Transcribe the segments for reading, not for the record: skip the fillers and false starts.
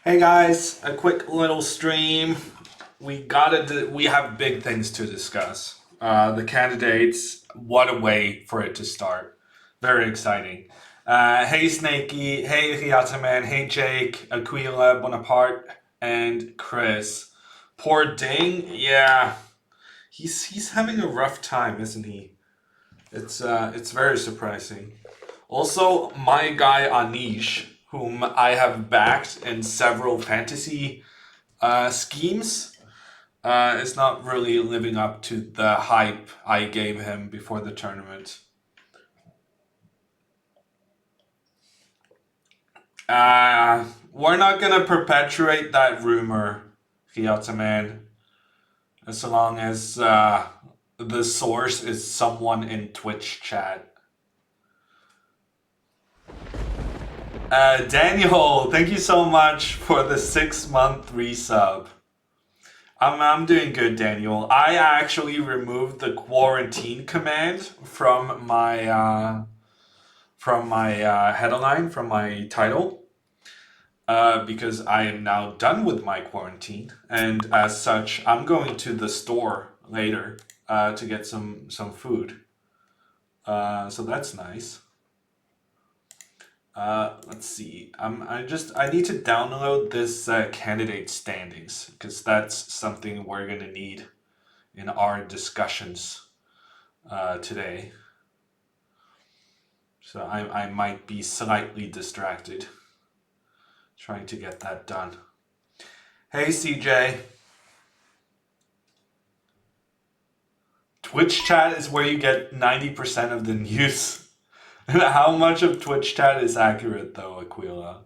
Hey guys, a quick little stream. We have big things to discuss. The candidates, what a way for it to start. Very exciting. Hey Snakey, hey Ryataman, hey Jake, Aquila, Bonaparte, and Chris. Poor Ding, yeah, he's having a rough time, isn't he? It's very surprising. Also, my guy Anish, whom I have backed in several fantasy schemes, is not really living up to the hype I gave him before the tournament. We're not gonna perpetuate that rumor, Fiata Man, as long as the source is someone in Twitch chat. Daniel, thank you so much for the 6-month resub. I'm doing good, Daniel. I actually removed the quarantine command from my headline, from my title, because I am now done with my quarantine, and as such, I'm going to the store later to get some food. So that's nice. Let's see. I need to download this candidate standings because that's something we're gonna need in our discussions today. So I might be slightly distracted trying to get that done. Hey CJ. Twitch chat is where you get 90% of the news. How much of Twitch chat is accurate though, Aquila?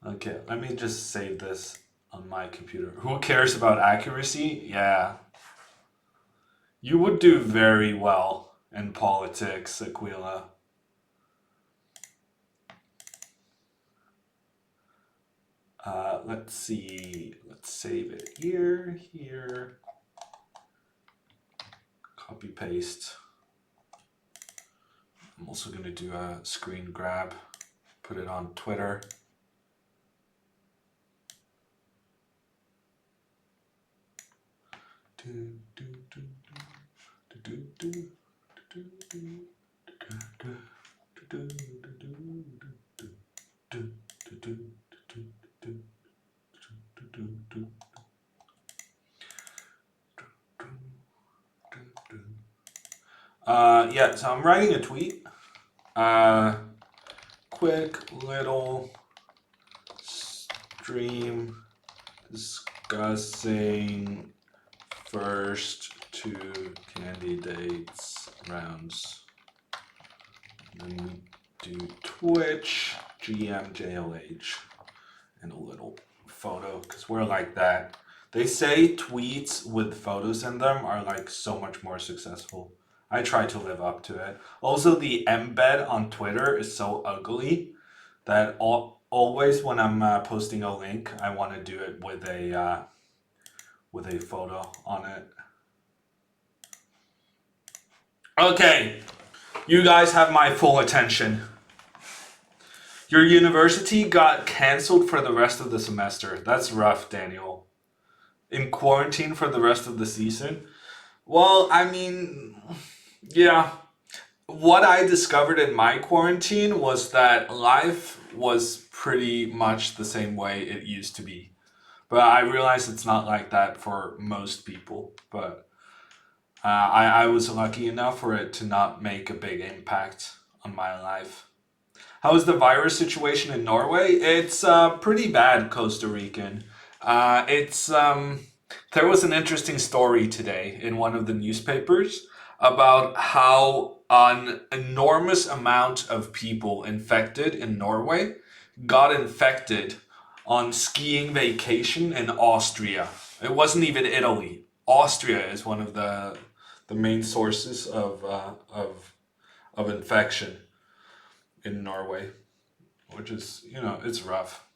Okay, let me just save this on my computer. Who cares about accuracy? Yeah. You would do very well in politics, Aquila. Let's see. Let's save it here, here. Copy paste. I'm also going to do a screen grab, put it on Twitter. Yeah, so I'm writing a tweet. Quick little stream discussing first two candidates rounds. Then we do Twitch, GMJLH, and a little photo, because we're like that. They say tweets with photos in them are like so much more successful. I try to live up to it. Also, the embed on Twitter is so ugly that always when I'm posting a link, I want to do it with a photo on it. Okay, you guys have my full attention. Your university got canceled for the rest of the semester. That's rough, Daniel. In quarantine for the rest of the season? Well, I mean, yeah. What I discovered in my quarantine was that life was pretty much the same way it used to be. But I realize it's not like that for most people. But I was lucky enough for it to not make a big impact on my life. How is the virus situation in Norway? It's pretty bad, Costa Rican. It's There was an interesting story today in one of the newspapers about how an enormous amount of people infected in Norway got infected on skiing vacation in Austria. It wasn't even Italy. Austria is one of the main sources of infection in Norway, which is, it's rough.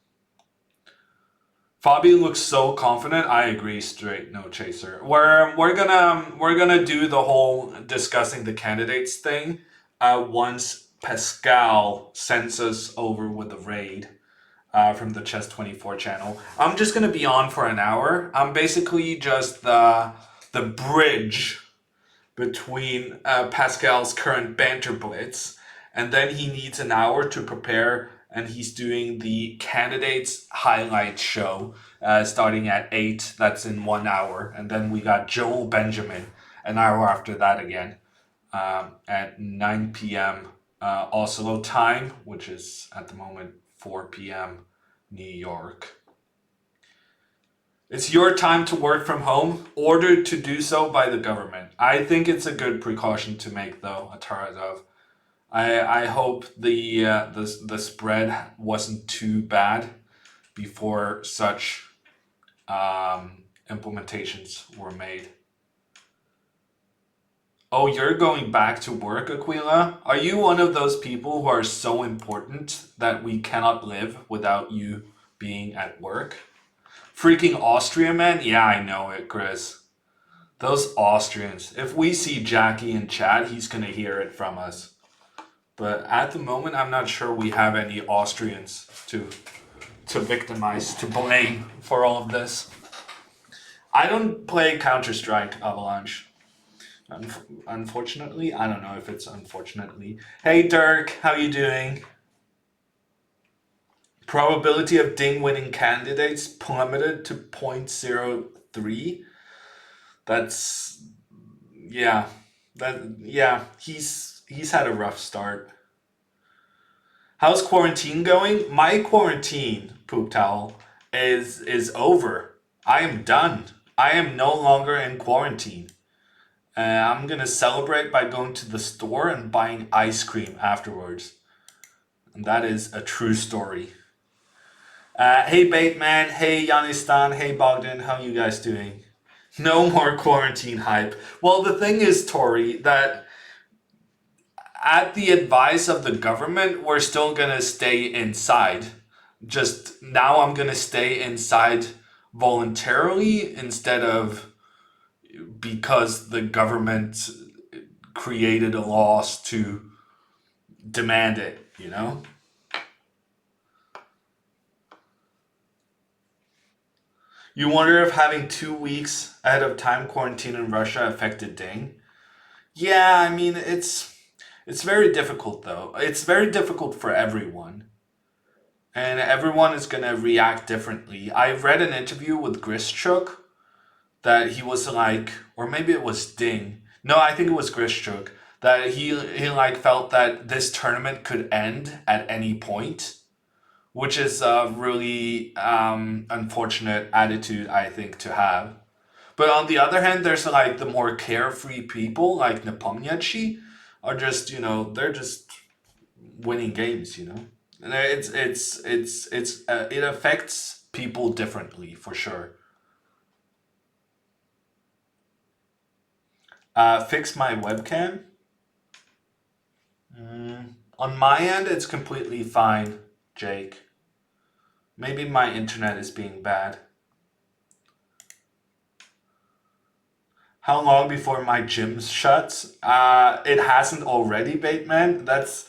Fabi looks so confident. I agree. Straight no chaser. We're gonna do the whole discussing the candidates thing. Once Pascal sends us over with the raid. From the Chess24 channel. I'm just gonna be on for an hour. I'm basically just the bridge between Pascal's current banter blitz, and then he needs an hour to prepare, and he's doing the candidates highlight show starting at 8. That's in 1 hour, and then we got Joel Benjamin an hour after that again at 9 p.m. Oslo time, which is at the moment 4 p.m. New York. It's your time to work from home, ordered to do so by the government. I think it's a good precaution to make, though, Ataradov. I hope the spread wasn't too bad before such implementations were made. Oh, you're going back to work, Aquila? Are you one of those people who are so important that we cannot live without you being at work? Freaking Austria, man? Yeah, I know it, Chris. Those Austrians. If we see Jackie in chat, he's gonna hear it from us. But at the moment, I'm not sure we have any Austrians to victimize, to blame for all of this. I don't play Counter-Strike Avalanche. Unfortunately, I don't know if it's unfortunately. Hey Dirk, how you doing? Probability of Ding winning candidates plummeted to 0.03. That's yeah. He's had a rough start. How's quarantine going? My quarantine, poop towel, is over. I am done. I am no longer in quarantine. I'm gonna celebrate by going to the store and buying ice cream afterwards. And that is a true story. Hey Bateman, hey Yanistan, hey Bogdan, how you guys doing? No more quarantine hype. Well, the thing is, Tori, that at the advice of the government, we're still gonna stay inside. Just now I'm gonna stay inside voluntarily instead of because the government created a laws to demand it, you know? You wonder if having 2 weeks ahead of time quarantine in Russia affected Ding? Yeah, I mean, it's very difficult though. It's very difficult for everyone. And everyone is going to react differently. I read an interview with Grischuk that he was like, or maybe it was Ding. No, I think it was Grischuk. That he like felt that this tournament could end at any point, which is a really unfortunate attitude, I think, to have. But on the other hand, there's like the more carefree people, like Nepomniachtchi, are just, they're just winning games, And it affects people differently, for sure. Fix my webcam. On my end, it's completely fine, Jake. Maybe my internet is being bad. How long before my gym shuts? It hasn't already, Bateman. That's,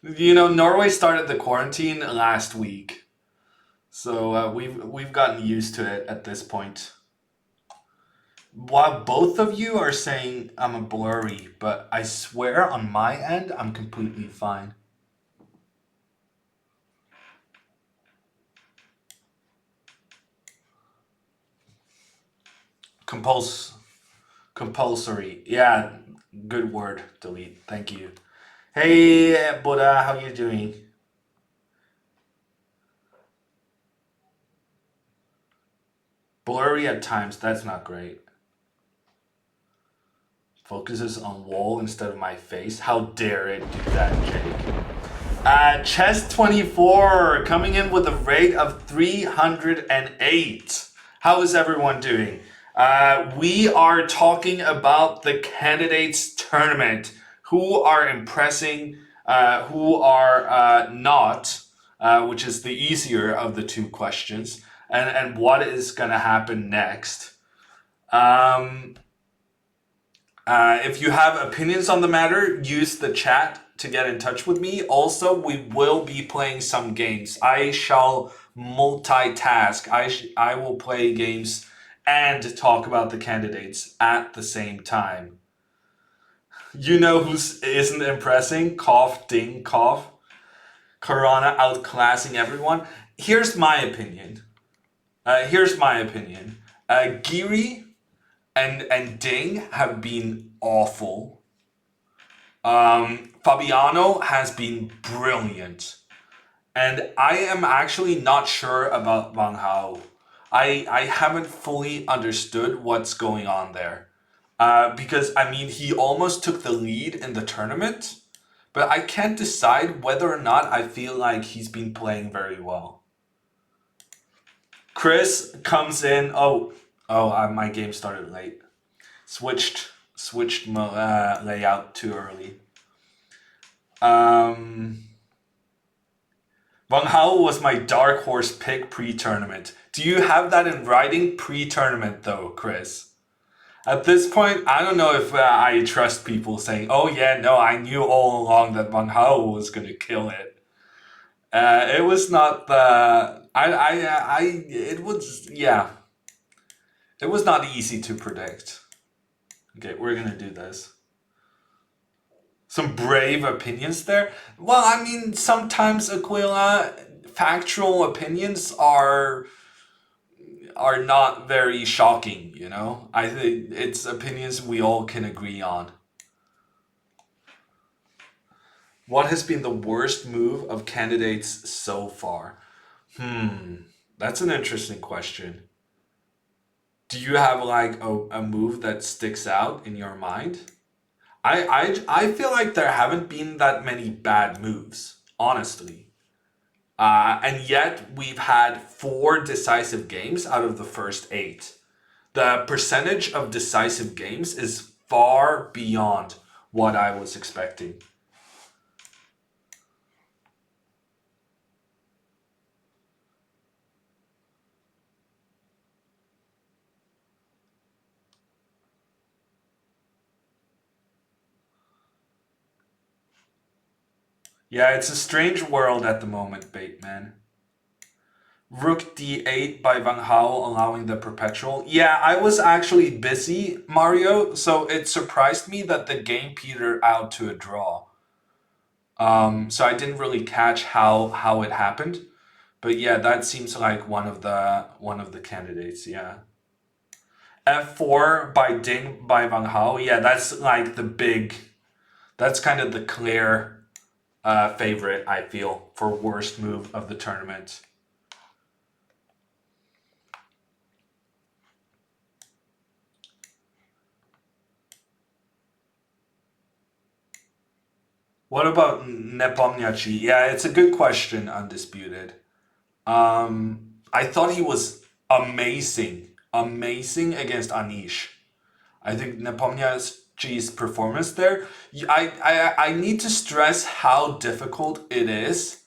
Norway started the quarantine last week, so we've gotten used to it at this point. While both of you are saying I'm a blurry, but I swear on my end I'm completely fine. Compulsory. Yeah, good word. Delete. Thank you. Hey, Buddha, how you doing? Blurry at times. That's not great. Focuses on wall instead of my face. How dare it do that, Jake? Chess24 coming in with a rate of 308. How is everyone doing? We are talking about the candidates tournament. Who are impressing, who are not, which is the easier of the two questions. and what is gonna happen next. Um, if you have opinions on the matter, use the chat to get in touch with me. Also, we will be playing some games. I shall multitask. I will play games and talk about the candidates at the same time. You know who isn't impressing? Cough, ding, cough. Corona outclassing everyone. Here's my opinion. Giri and Ding have been awful. Fabiano has been brilliant. And I am actually not sure about Wang Hao. I haven't fully understood what's going on there. Because, I mean, he almost took the lead in the tournament, but I can't decide whether or not I feel like he's been playing very well. Chris comes in. My game started late. Switched layout too early. Wang Hao was my dark horse pick pre-tournament. Do you have that in writing pre-tournament though, Chris? At this point, I don't know if I trust people saying, "Oh yeah, no, I knew all along that Wang Hao was gonna kill it." It was not the it was yeah. It was not easy to predict. Okay, we're gonna do this. Some brave opinions there. Well, I mean, sometimes Aquila factual opinions are not very shocking, you know? I think it's opinions we all can agree on. What has been the worst move of candidates so far? That's an interesting question. Do you have like a move that sticks out in your mind? I feel like there haven't been that many bad moves, honestly. And yet we've had 4 decisive games out of the first 8. The percentage of decisive games is far beyond what I was expecting. Yeah, it's a strange world at the moment, Bateman. Rook d8 by Wang Hao allowing the perpetual. Yeah, I was actually busy, Mario, so it surprised me that the game petered out to a draw. So I didn't really catch how it happened. But yeah, that seems like one of the candidates, yeah. F4 by Ding by Wang Hao. Yeah, that's like that's kind of the clear favorite, I feel, for worst move of the tournament. What about Nepomniachtchi? Yeah, it's a good question, Undisputed. I thought he was amazing against Anish. I think Nepomniachtchi's performance there. I need to stress how difficult it is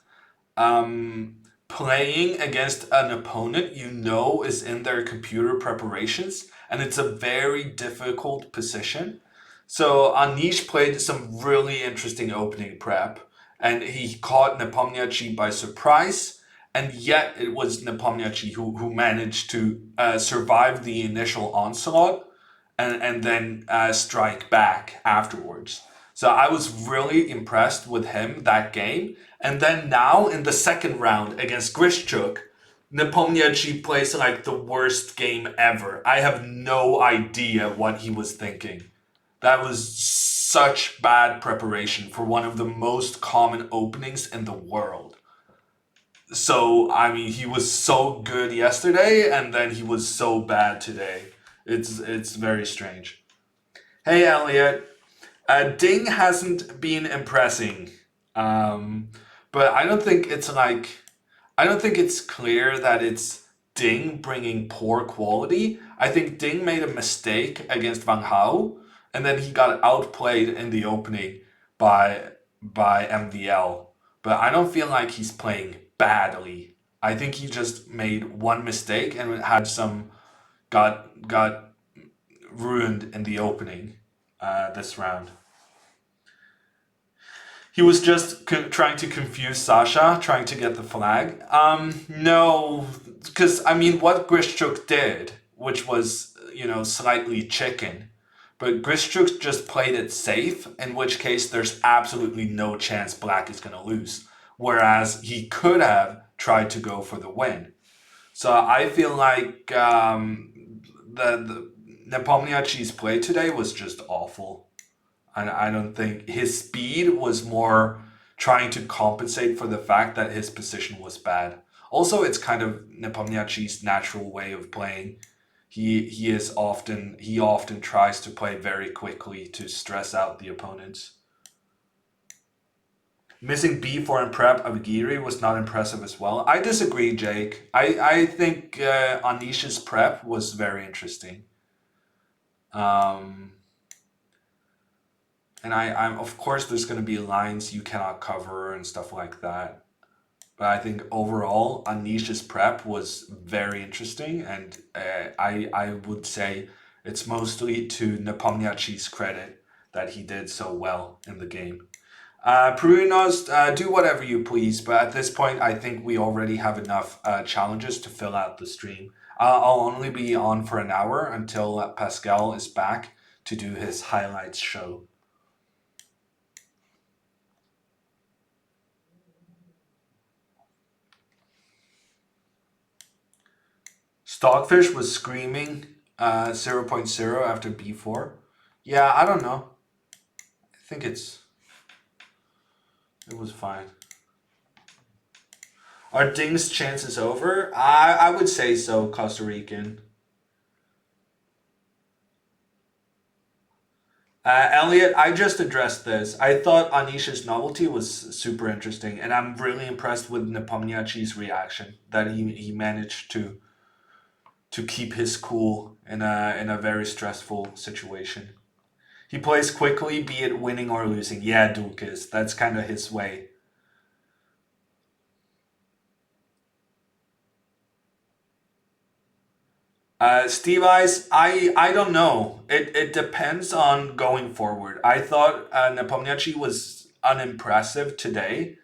playing against an opponent you know is in their computer preparations, and it's a very difficult position. So Anish played some really interesting opening prep, and he caught Nepomniachtchi by surprise, and yet it was Nepomniachtchi who managed to survive the initial onslaught and then strike back afterwards. So I was really impressed with him that game. And then now in the second round against Grishchuk, Nepomniachtchi plays like the worst game ever. I have no idea what he was thinking. That was such bad preparation for one of the most common openings in the world. So, I mean, he was so good yesterday, and then he was so bad today. It's very strange. Hey, Elliot. Ding hasn't been impressing, but I don't think it's clear that it's Ding bringing poor quality. I think Ding made a mistake against Wang Hao, and then he got outplayed in the opening by MVL. But I don't feel like he's playing badly. I think he just made one mistake and had some got ruined in the opening this round. He was just trying to confuse Sasha, trying to get the flag. No, because I mean, what Grishchuk did, which was slightly chicken, but Grishchuk just played it safe. In which case, there's absolutely no chance Black is gonna lose. Whereas he could have tried to go for the win. So I feel like the Nepomniachtchi's play today was just awful. I don't think his speed was more trying to compensate for the fact that his position was bad. Also, it's kind of Nepomniachtchi's natural way of playing. He often tries to play very quickly to stress out the opponents. Missing b4 in prep of Giri was not impressive as well. I disagree, Jake. I think Anish's prep was very interesting. Um, and I'm of course there's going to be lines you cannot cover and stuff like that. But I think overall Anish's prep was very interesting, and I would say it's mostly to Nepomniachtchi's credit that he did so well in the game. Pruinos, do whatever you please, but at this point, I think we already have enough challenges to fill out the stream. I'll only be on for an hour until Pascal is back to do his highlights show. Stockfish was screaming 0.0 after b4. Yeah, I don't know. I think it was fine. Are Ding's chances over? I would say so, Costa Rican. Elliot, I just addressed this. I thought Anisha's novelty was super interesting, and I'm really impressed with Nepomniachtchi's reaction that he managed to keep his cool in a very stressful situation. He plays quickly, be it winning or losing. Yeah, Dulkis, that's kind of his way. Steve Eyes, I don't know. It depends on going forward. I thought Nepomniachtchi was unimpressive today,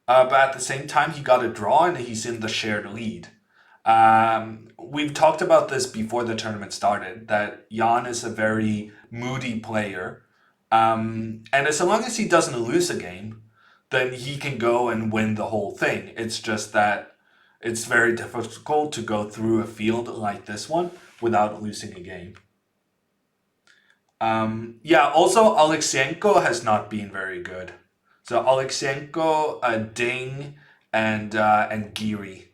but at the same time, he got a draw and he's in the shared lead. We've talked about this before the tournament started, that Jan is a very moody player. And as long as he doesn't lose a game, then he can go and win the whole thing. It's just that it's very difficult to go through a field like this one without losing a game. Yeah, also Alexienko has not been very good. So Alexienko, Ding, and Giri,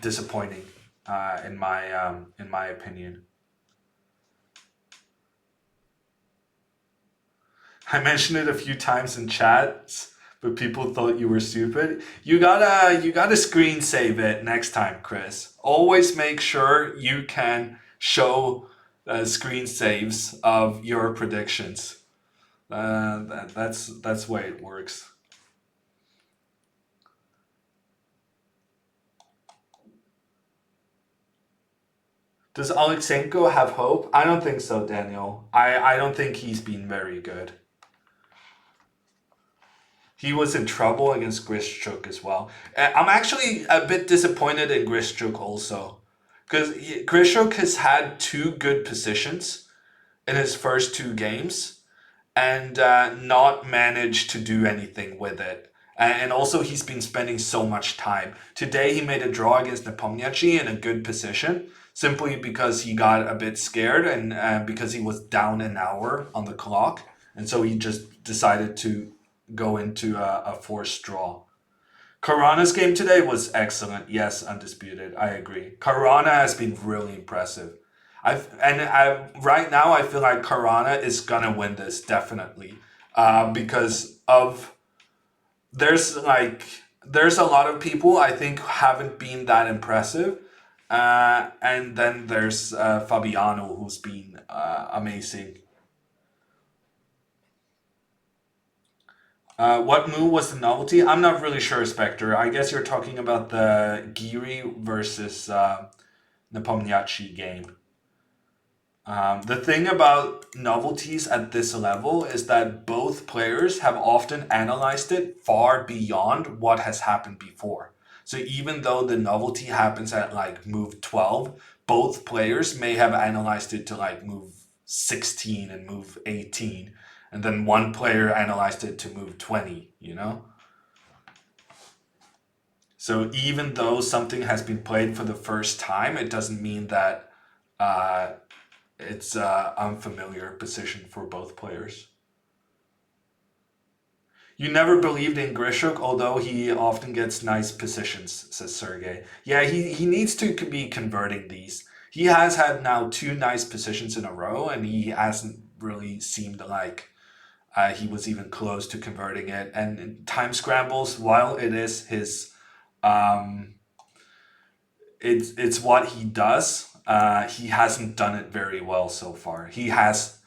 disappointing in my opinion. I mentioned it a few times in chats, but people thought you were stupid. You gotta screen save it next time, Chris. Always make sure you can show screen saves of your predictions. That's the way it works. Does Alexenko have hope? I don't think so, Daniel. I don't think he's been very good. He was in trouble against Grishchuk as well. I'm actually a bit disappointed in Grishchuk also. Because Grishchuk has had two good positions in his first two games and not managed to do anything with it. And also, he's been spending so much time. Today, he made a draw against Nepomniachtchi in a good position, simply because he got a bit scared and because he was down an hour on the clock. And so he just decided to go into a forced draw. Karana's game today was excellent. Yes, undisputed. I agree. Karana has been really impressive. Right now I feel like Karana is gonna win this definitely, because of there's a lot of people I think haven't been that impressive, and then there's Fabiano who's been amazing. What move was the novelty? I'm not really sure, Spectre. I guess you're talking about the Giri versus Nepomniachtchi game. The thing about novelties at this level is that both players have often analyzed it far beyond what has happened before. So even though the novelty happens at like move 12, both players may have analyzed it to like move 16 and move 18. And then one player analyzed it to move 20, you know? So even though something has been played for the first time, it doesn't mean that uh, it's an unfamiliar position for both players. You never believed in Grishuk, although he often gets nice positions, says Sergey. Yeah, he needs to be converting these. He has had now two nice positions in a row, and he hasn't really seemed like he was even close to converting it. And in time scrambles, while it is his, um, it's what he does. He hasn't done it very well so far. He has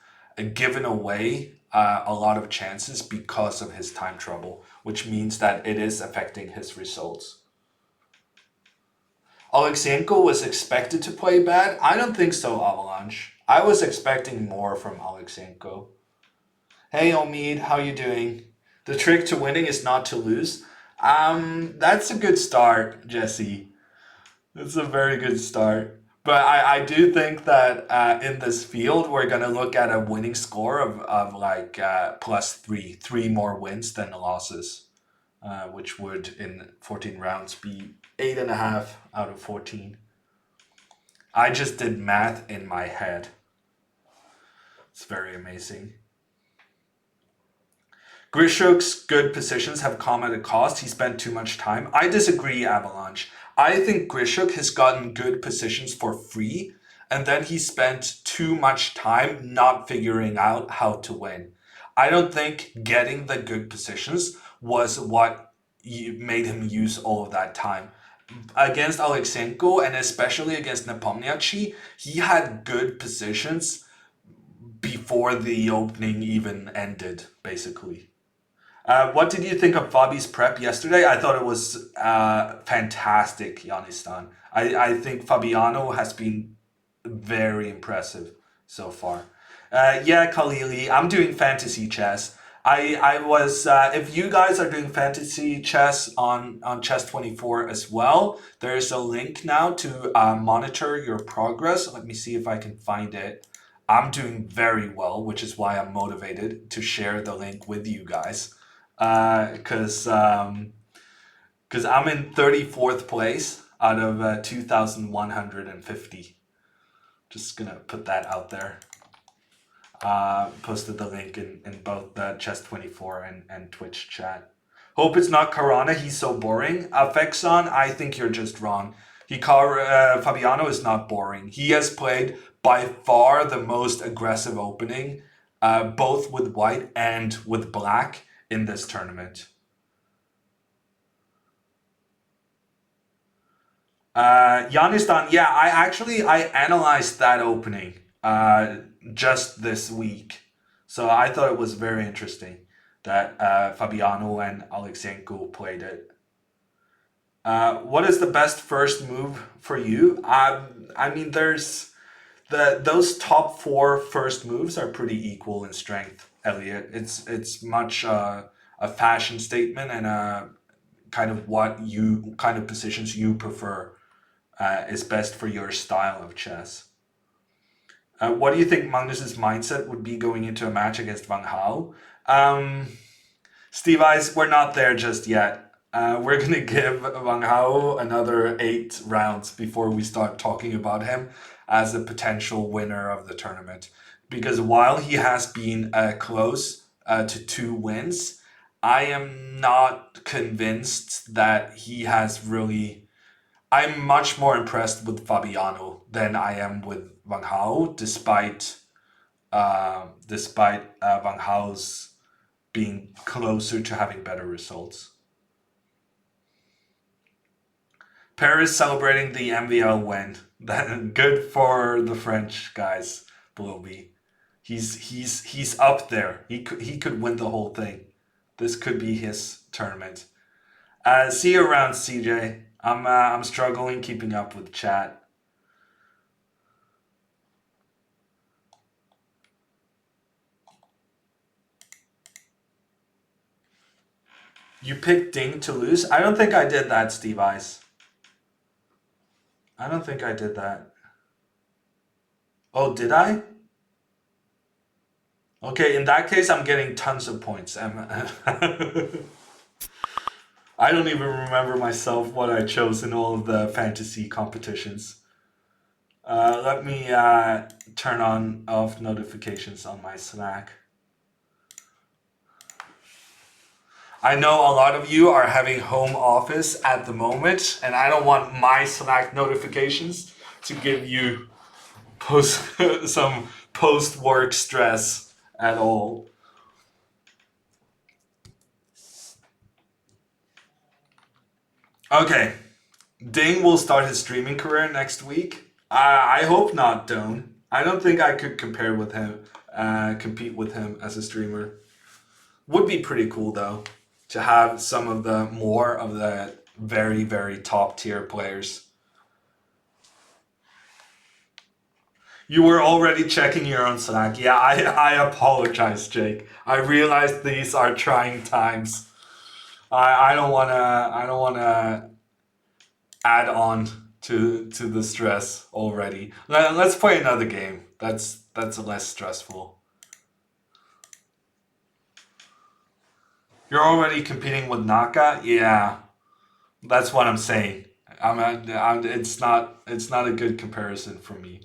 given away a lot of chances because of his time trouble, which means that it is affecting his results. Alexenko was expected to play bad. I don't think so, Avalanche. I was expecting more from Alexenko. Hey Omid, how you doing? The trick to winning is not to lose. That's a good start, Jesse. It's a very good start. But I do think that in this field, we're going to look at a winning score of like +3, more wins than losses, which would in 14 rounds be 8.5 out of 14. I just did math in my head. It's very amazing. Grishuk's good positions have come at a cost. He spent too much time. I disagree, Avalanche. I think Grishuk has gotten good positions for free, and then he spent too much time not figuring out how to win. I don't think getting the good positions was what made him use all of that time. Against Alexenko and especially against Nepomniachtchi, he had good positions before the opening even ended, basically. What did you think of Fabi's prep yesterday? I thought it was fantastic, Yanistan. I think Fabiano has been very impressive so far. Yeah, Khalili, I'm doing fantasy chess. I was if you guys are doing fantasy chess on Chess 24 as well, there's a link now to monitor your progress. Let me see if I can find it. I'm doing very well, which is why I'm motivated to share the link with you guys. Because I'm in 34th place out of 2,150. Just gonna put that out there. Posted the link in both the Chess 24 and Twitch chat. Hope it's not Karana. He's so boring. Fexon, I think you're just wrong. Fabiano is not boring. He has played by far the most aggressive opening, both with white and with black in this tournament. Yanistan, yeah, I analyzed that opening just this week, so I thought it was very interesting that Fabiano and Alexenko played it. What is the best first move for you? I mean, there's those top four first moves are pretty equal in strength, Elliot. It's much a fashion statement and a kind of what you kind of positions you prefer is best for your style of chess. What do you think Magnus's mindset would be going into a match against Van Hal? Steve Eyes, we're not there just yet. We're going to give Van Hao another 8 rounds before we start talking about him as a potential winner of the tournament. Because while he has been close to 2 wins, I am not convinced that he has really. I'm much more impressed with Fabiano than I am with Van Hao, despite Van Hao's being closer to having better results. Paris celebrating the MVL win. Good for the French guys below me. He's up there. He could win the whole thing. This could be his tournament. See you around, CJ. I'm struggling keeping up with chat. You picked Ding to lose? I don't think I did that, Steve Ice. I don't think I did that. Oh, did I? Okay, in that case, I'm getting tons of points. I don't even remember myself what I chose in all of the fantasy competitions. Let me turn on off notifications on my Slack. I know a lot of you are having home office at the moment, and I don't want my Slack notifications to give you some post-work stress at all. Okay, Ding will start his streaming career next week. I hope not, Doan. I don't think I could compare with him, compete with him as a streamer. Would be pretty cool though, to have some of the more of the very, very top tier players. You were already checking your own Slack. Yeah, I apologize, Jake. I realize these are trying times. I don't wanna add on to the stress already. Let's play another game. That's less stressful. You're already competing with Naka? Yeah. That's what I'm saying. It's not a good comparison for me.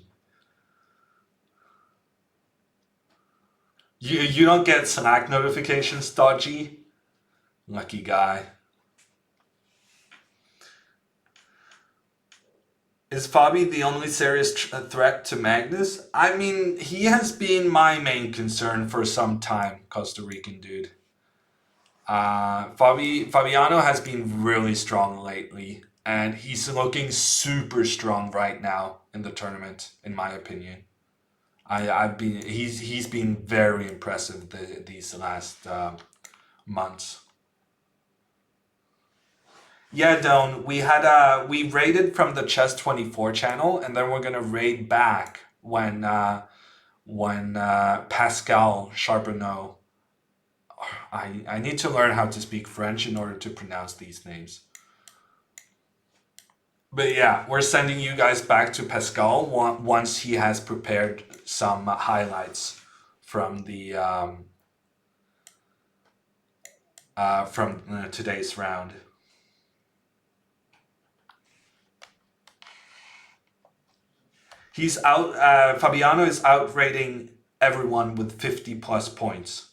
You don't get Slack notifications, Dodgy? Lucky guy. Is Fabi the only serious threat to Magnus? I mean, he has been my main concern for some time, Costa Rican dude. Fabiano has been really strong lately, and he's looking super strong right now in the tournament, in my opinion. He's been very impressive these last months. Yeah, Don, we raided from the Chess24 channel, and then we're gonna raid back when Pascal Charbonneau. I need to learn how to speak French in order to pronounce these names. But yeah, we're sending you guys back to Pascal once he has prepared some highlights from the from today's round. He's out. Fabiano is outrating everyone with 50 plus points,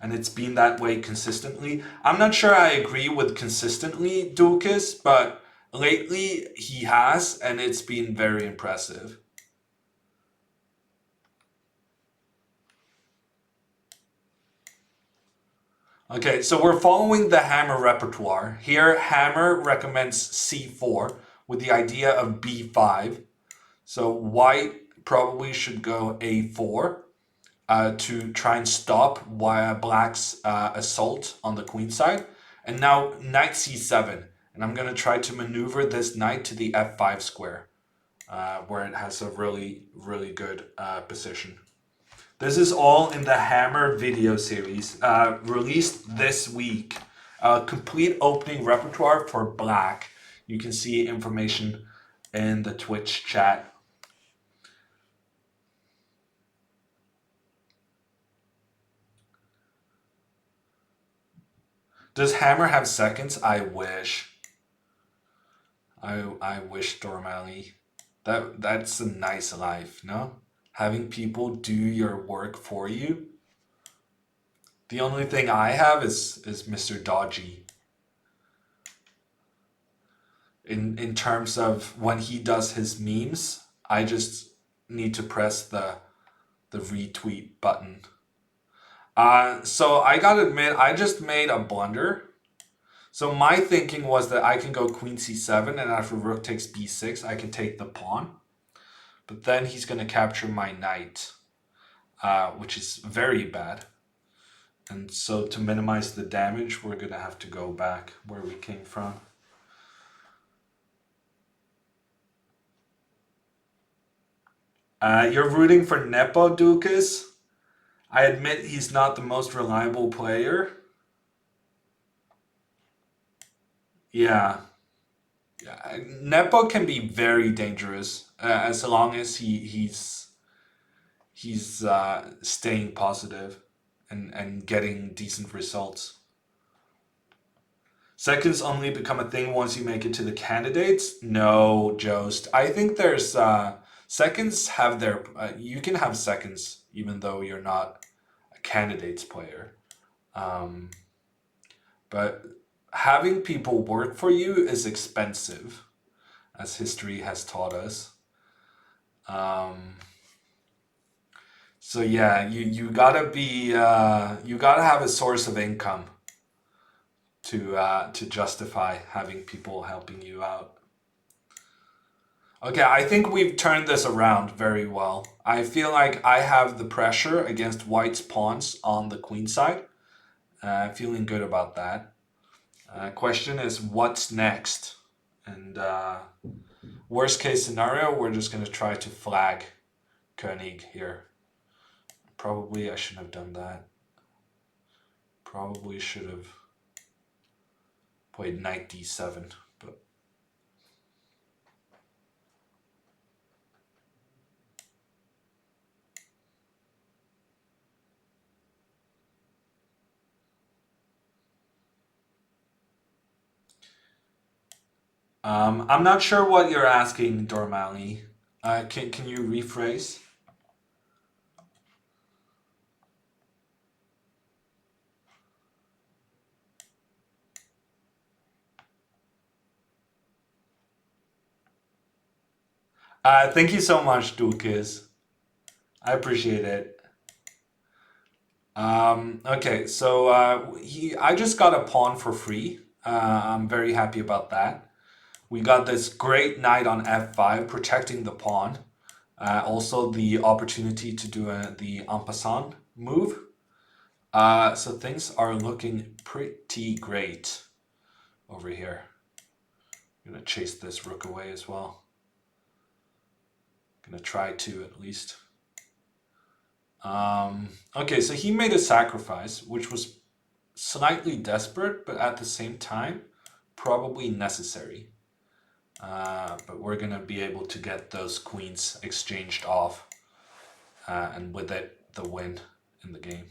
and it's been that way consistently. I'm not sure I agree with consistently, Dukas, but lately he has, and it's been very impressive. Okay, so we're following the Hammer repertoire. Here, Hammer recommends c4 with the idea of b5. So white probably should go a4 to try and stop black's assault on the queen side. And now knight c7. And I'm going to try to maneuver this knight to the f5 square, where it has a really, really good position. This is all in the Hammer video series, released this week. Complete opening repertoire for black. You can see information in the Twitch chat. Does Hammer have seconds? I wish. I wish, Dormali. That's a nice life, no? Having people do your work for you. The only thing I have is Mr. Dodgy. In terms of when he does his memes, I just need to press the retweet button. So I gotta admit, I just made a blunder. So my thinking was that I can go queen c7, and after rook takes b6, I can take the pawn. But then he's going to capture my knight, which is very bad. And so to minimize the damage, we're going to have to go back where we came from. You're rooting for Nepo Dukas. I admit he's not the most reliable player. Yeah. Nepo can be very dangerous as long as he's staying positive and getting decent results. Seconds only become a thing once you make it to the candidates. No, Jost. I think there's seconds have their. You can have seconds even though you're not a candidates player. Um, but having people work for you is expensive, as history has taught us. Um, so yeah, you gotta be you gotta have a source of income to justify having people helping you out. Okay, I think we've turned this around very well. I feel like I have the pressure against White's pawns on the queen side. Feeling good about that. Question is, what's next? And worst case scenario, we're just going to try to flag Koenig here. Probably I shouldn't have done that. Probably should have played knight d7, but I'm not sure what you're asking, Dormali. Can you rephrase? Thank you so much, Dukes. I appreciate it. Okay, so I just got a pawn for free. I'm very happy about that. We got this great knight on f5 protecting the pawn. Also the opportunity to do the en passant move. So things are looking pretty great over here. I'm gonna chase this rook away as well. Gonna try to at least. Okay, so he made a sacrifice, which was slightly desperate, but at the same time, probably necessary. But we're gonna be able to get those queens exchanged off, and with it, the win in the game.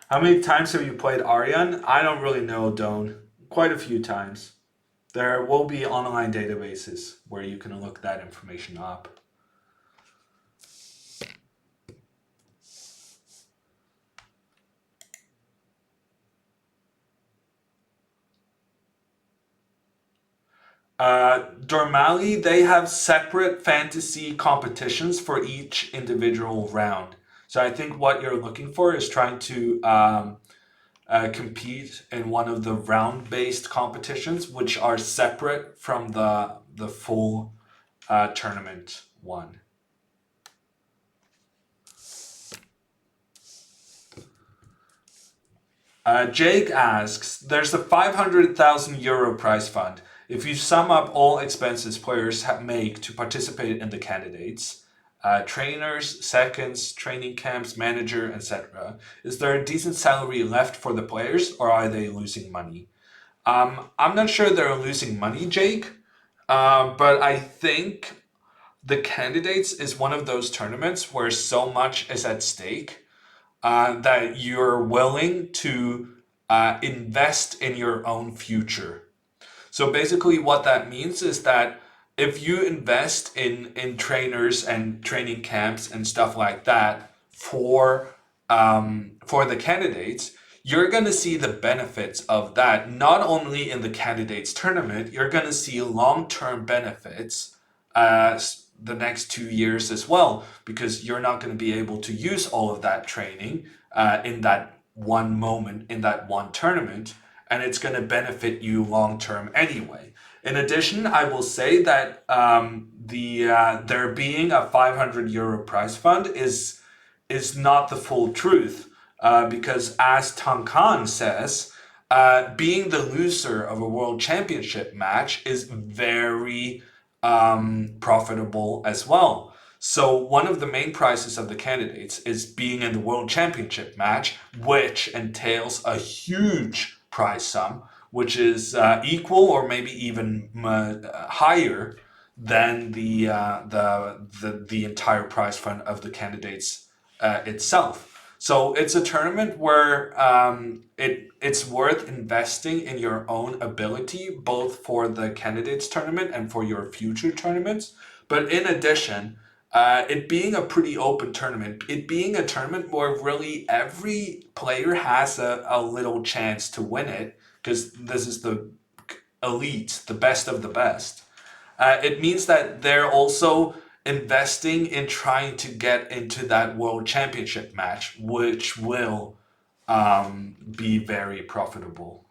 How many times have you played Aryan? I don't really know, Doan. Quite a few times. There will be online databases where you can look that information up. Dormali, they have separate fantasy competitions for each individual round. So I think what you're looking for is trying to compete in one of the round-based competitions, which are separate from the full tournament one. Jake asks, there's a 500,000 euro prize fund. If you sum up all expenses players make to participate in the candidates, trainers, seconds, training camps, manager, etc., is there a decent salary left for the players or are they losing money? I'm not sure they're losing money, Jake, but I think the candidates is one of those tournaments where so much is at stake that you're willing to invest in your own future. So basically, what that means is that if you invest in trainers and training camps and stuff like that for the candidates, you're going to see the benefits of that not only in the candidates tournament. You're going to see long-term benefits the next 2 years as well, because you're not going to be able to use all of that training in that one moment in that one tournament, and it's going to benefit you long term anyway. In addition, I will say that there being a 500 euro prize fund is not the full truth, because as Tang Khan says, being the loser of a world championship match is very profitable as well. So one of the main prizes of the candidates is being in the world championship match, which entails a huge prize sum, which is equal or maybe even higher than the entire prize fund of the candidates itself. So it's a tournament where it's worth investing in your own ability, both for the candidates tournament and for your future tournaments. But in addition, it being a pretty open tournament, it being a tournament where really every player has a little chance to win it, because this is the elite, the best of the best. It means that they're also investing in trying to get into that world championship match, which will be very profitable.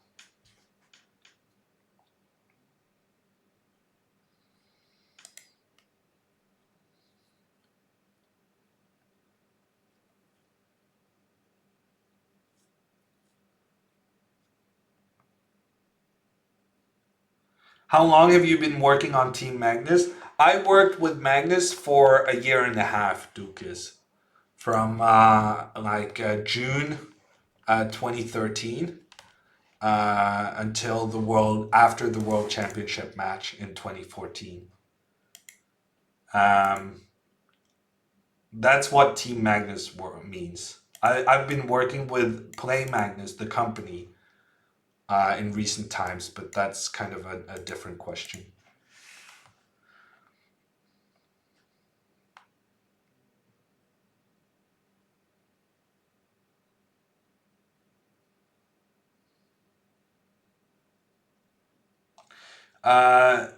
How long have you been working on Team Magnus? I worked with Magnus for a year and a half, Dukas, from June 2013 until after the World Championship match in 2014. Um, that's what Team Magnus means. I've been working with Play Magnus, the company, in recent times, but that's kind of a different question.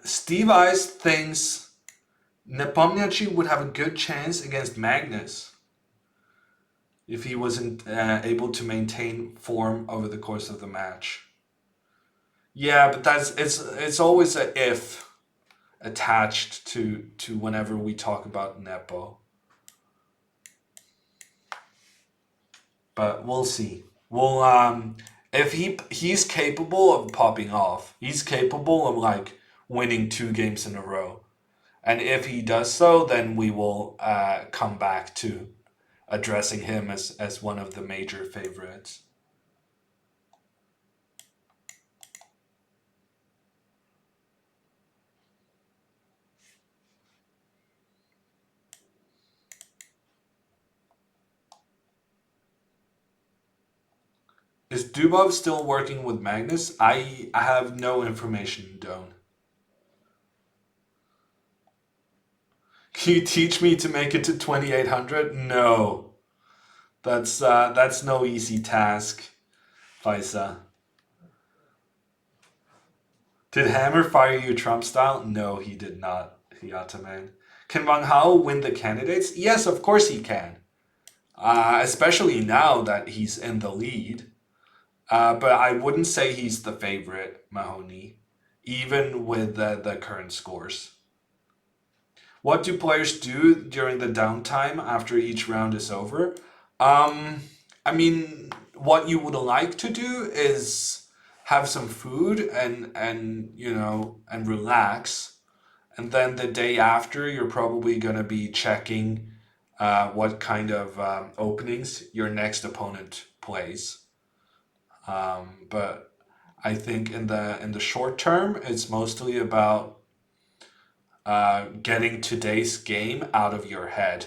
Steve Ice thinks Nepomniachtchi would have a good chance against Magnus if he wasn't able to maintain form over the course of the match. Yeah, but it's always a if attached to whenever we talk about Nepo. But we'll see. We'll if he's capable of popping off. He's capable of like winning 2 games in a row. And if he does so, then we will come back to addressing him as one of the major favorites. Is Dubov still working with Magnus? I have no information, Don. Can you teach me to make it to 2800? No. That's no easy task, Faisa. Did Hammer fire you Trump style? No, he did not, Hiataman. Can Wang Hao win the candidates? Yes, of course he can. Especially now that he's in the lead. But I wouldn't say he's the favorite, Mahoney, even with the current scores. What do players do during the downtime after each round is over? I mean, what you would like to do is have some food and relax. And then the day after, you're probably going to be checking what kind of openings your next opponent plays. But I think in the short term, it's mostly about getting today's game out of your head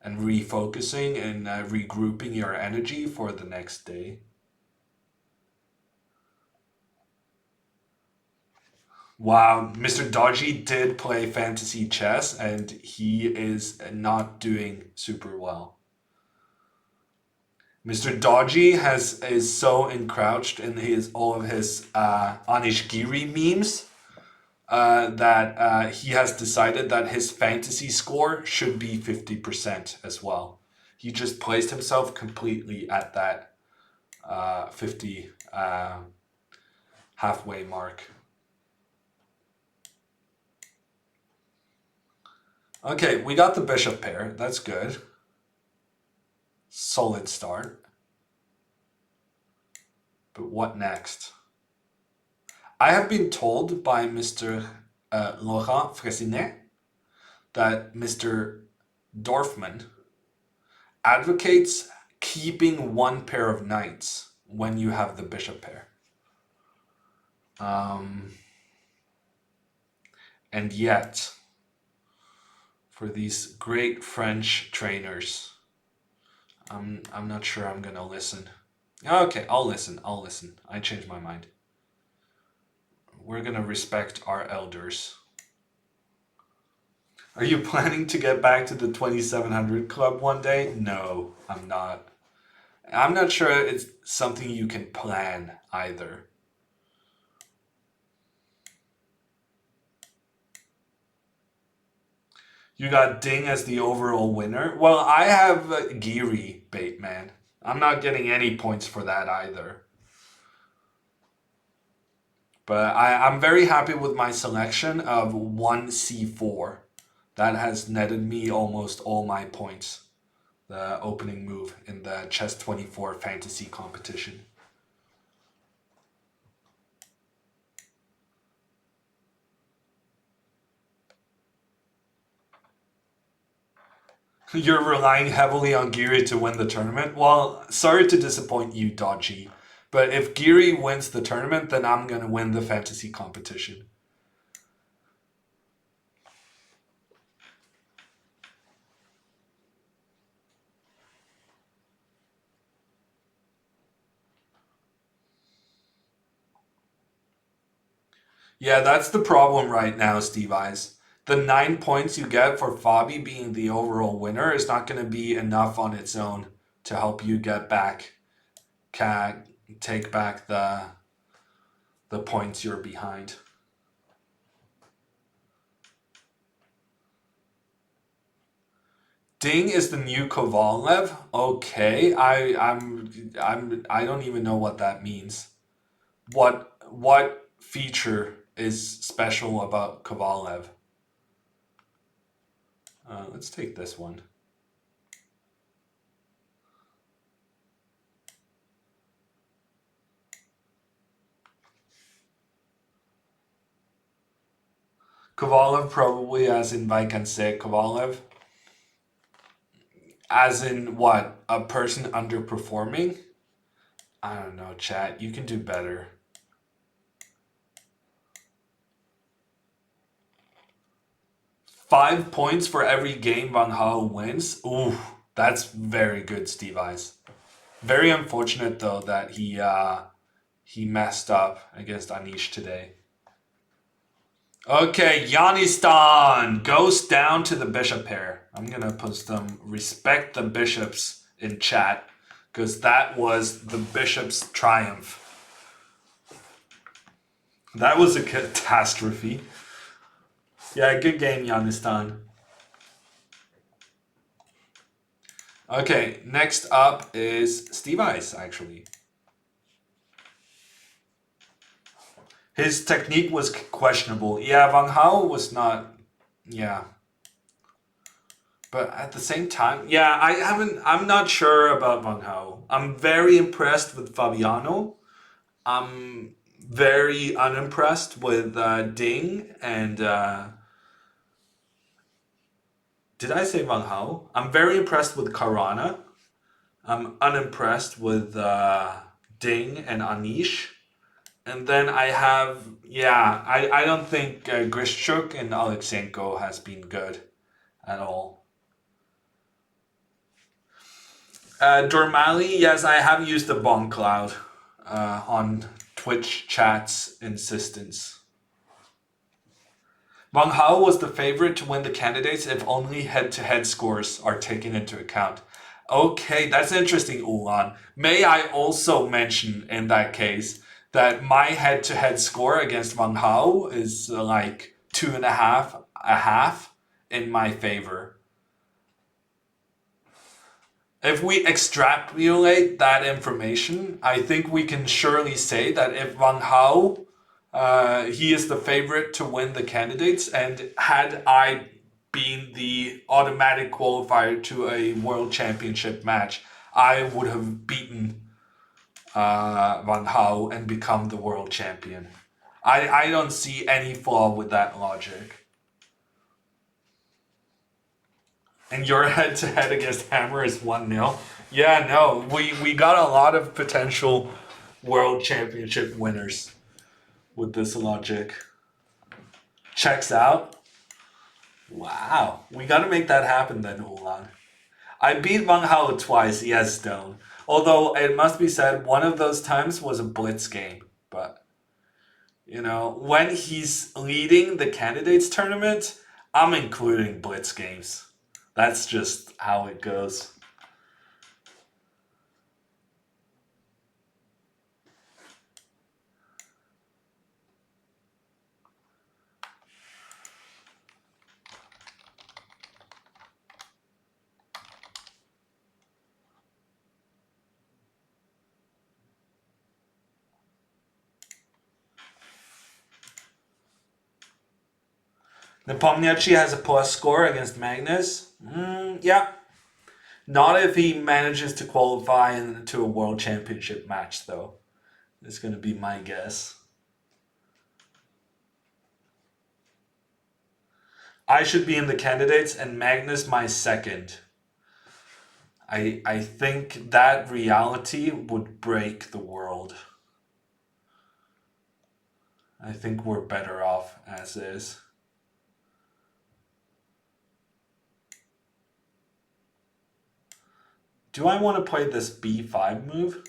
and refocusing and regrouping your energy for the next day. Wow, Mr. Dodgy did play fantasy chess and he is not doing super well. Mr. Dodgy is so encroached in his all of his Onishgiri memes that he has decided that his fantasy score should be 50% as well. He just placed himself completely at that 50 halfway mark. Okay, we got the bishop pair. That's good. Solid start. But what next? I have been told by Mr. Laurent Fressinet that Mr. Dorfman advocates keeping one pair of knights when you have the bishop pair. And yet, for these great French trainers, I'm not sure I'm gonna listen. Okay, I'll listen. I changed my mind. We're gonna respect our elders. Are you planning to get back to the 2700 club one day? No, I'm not. I'm not sure it's something you can plan either. You got Ding as the overall winner. Well, I have Geary Bateman. I'm not getting any points for that either. But I'm very happy with my selection of 1c4. That has netted me almost all my points. The opening move in the Chess 24 fantasy competition. You're relying heavily on Geary to win the tournament? Well, sorry to disappoint you, Dodgy. But if Geary wins the tournament, then I'm going to win the fantasy competition. Yeah, that's the problem right now, Steve Eyes. The 9 points you get for Fabi being the overall winner is not going to be enough on its own to help you get back, take back the points you're behind. Ding is the new Kovalev. Okay, I don't even know what that means. What feature is special about Kovalev? Let's take this one. Kovalev probably as in Vaikansek Kovalev. As in what? A person underperforming? I don't know, chat. You can do better. Five points for every game Van Gaal wins. Ooh, that's very good, Steve Eyes. Very unfortunate though that he messed up against Anish today. Okay, Yanistan goes down to the bishop pair. I'm gonna put some respect the bishops in chat because that was the bishop's triumph. That was a catastrophe. Yeah, good game, Yanistan. Okay, next up is Steve Ice, actually. His technique was questionable. Yeah, Van Gaal was not. Yeah. But at the same time, yeah, I'm not sure about Van Gaal. I'm very impressed with Fabiano. I'm very unimpressed with Ding and. Did I say Van Gaal? I'm very impressed with Karana. I'm unimpressed with Ding and Anish. And then I have, yeah, I don't think Grishchuk and Alexenko has been good at all. Dormali, yes, I have used the bomb cloud on Twitch chat's insistence. Van Gaal was the favorite to win the candidates if only head-to-head scores are taken into account. Okay, that's interesting, Ulan. May I also mention in that case that my head-to-head score against Van Gaal is like 2.5, a half in my favor. If we extrapolate that information, I think we can surely say that if Van Gaal, he is the favorite to win the candidates, and had I being the automatic qualifier to a world championship match, I would have beaten Van Hao and become the world champion. I don't see any flaw with that logic. And your head to head against Hammer is 1-0. Yeah, no, we got a lot of potential world championship winners with this logic. Checks out. Wow. We got to make that happen then, Ulan. I beat Wang Hao twice, yes, Stone. Although it must be said, one of those times was a blitz game. But, when he's leading the candidates tournament, I'm including blitz games. That's just how it goes. Nepomniachtchi has a plus score against Magnus. Yeah. Not if he manages to qualify into a world championship match, though. It's going to be my guess. I should be in the candidates and Magnus my second. I think that reality would break the world. I think we're better off as is. Do I want to play this b5 move?